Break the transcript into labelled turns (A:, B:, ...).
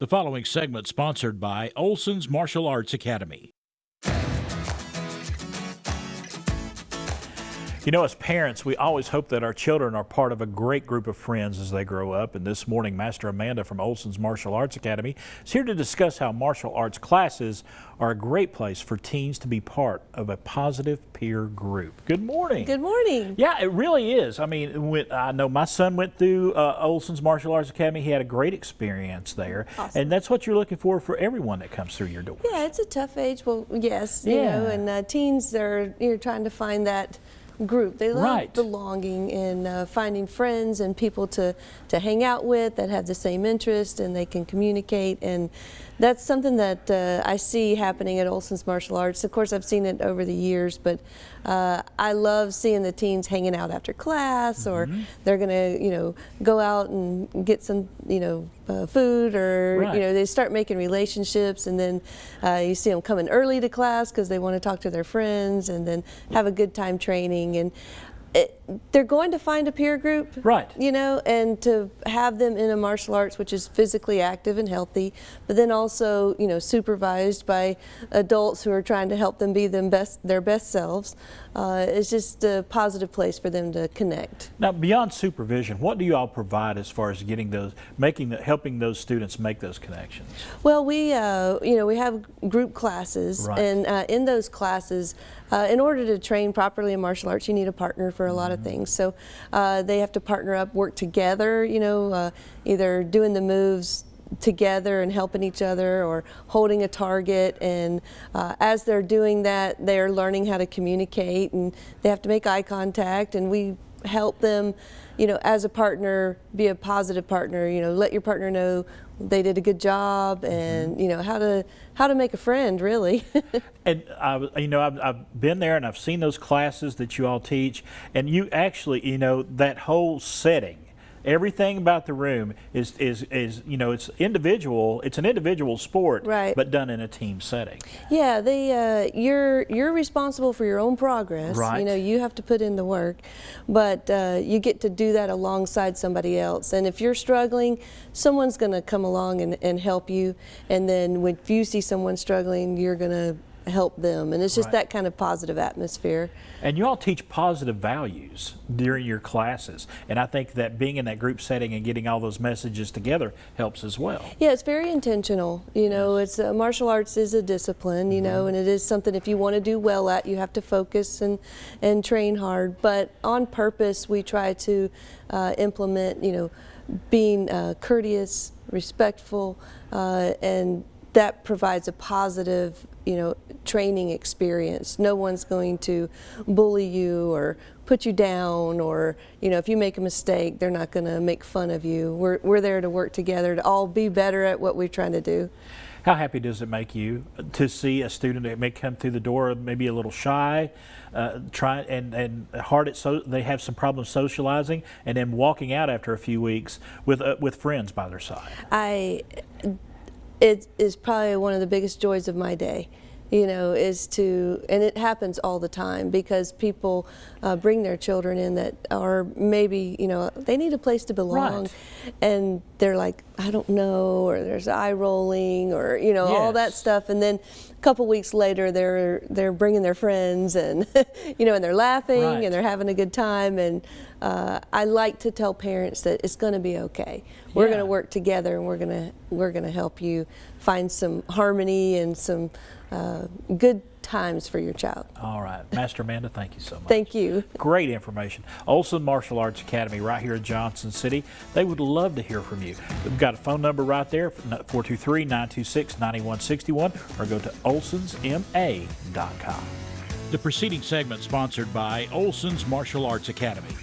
A: The following segment sponsored by Olson's Martial Arts Academy. You know, as parents, we always hope that our children are part of a great group of friends as they grow up. And this morning, Master Amanda from Olson's Martial Arts Academy is here to discuss how martial arts classes are a great place for teens to be part of a positive peer group. Good morning.
B: Good morning.
A: Yeah, it really is. I mean, I know my son went through Olson's Martial Arts Academy. He had a great experience there.
B: Awesome.
A: And that's what you're looking for everyone that comes through your doors.
B: Yeah, it's a tough age. Well, yes, you know, and teens are trying to find that group. They love belonging and finding friends and people to hang out with that have the same interest and they can communicate, and that's something that I see happening at Olson's Martial Arts. Of course, I've seen it over the years, but I love seeing the teens hanging out after class, or they're gonna, go out and get some, food, or they start making relationships, and then you see them coming early to class because they want to talk to their friends, and then have a good time training. And they're going to find a peer group, and to have them in a martial arts which is physically active and healthy, but then also, supervised by adults who are trying to help them be their best selves. It's just a positive place for them to connect.
A: Now, beyond supervision, what do you all provide as far as helping those students make those connections?
B: Well, we have group classes, and in those classes, in order to train properly in martial arts, you need a partner for a lot of things. So they have to partner up, work together, either doing the moves together and helping each other, or holding a target. And as they're doing that, they're learning how to communicate, and they have to make eye contact, and we help them, as a partner, be a positive partner. Let your partner know they did a good job, and how to make a friend, really.
A: And I've been there and I've seen those classes that you all teach, and you actually, that whole setting, everything about the room is it's individual. It's an individual sport, but done in a team setting.
B: Yeah, you're responsible for your own progress. You have to put in the work, but you get to do that alongside somebody else. And if you're struggling, someone's going to come along and help you. And then if you see someone struggling, you're going to help them, and it's just that kind of positive atmosphere.
A: And you all teach positive values during your classes, and I think that being in that group setting and getting all those messages together helps as well.
B: Yeah, it's very intentional. It's martial arts is a discipline, and it is something, if you want to do well at, you have to focus and train hard. But on purpose, we try to implement, being courteous, respectful, and that provides a positive training experience. No one's going to bully you or put you down, or if you make a mistake, they're not going to make fun of you. We're there to work together to all be better at what we're trying to do.
A: How happy does it make you to see a student that may come through the door maybe a little shy, they have some problems socializing, and then walking out after a few weeks with friends by their side?
B: It is probably one of the biggest joys of my day, and it happens all the time, because people bring their children in that are maybe, they need a place to belong, and they're like, I don't know, or there's eye rolling, or, all that stuff. And then a couple weeks later, they're bringing their friends, and, and they're laughing, and they're having a good time. And I like to tell parents that it's going to be okay. We're going to work together, and we're going to help you find some harmony and some good times for your child.
A: All right. Master Amanda, thank you so much.
B: Thank you.
A: Great information. Olson Martial Arts Academy right here in Johnson City. They would love to hear from you. We've got a phone number right there, 423-926-9161, or go to olsonsma.com. The preceding segment sponsored by Olson's Martial Arts Academy.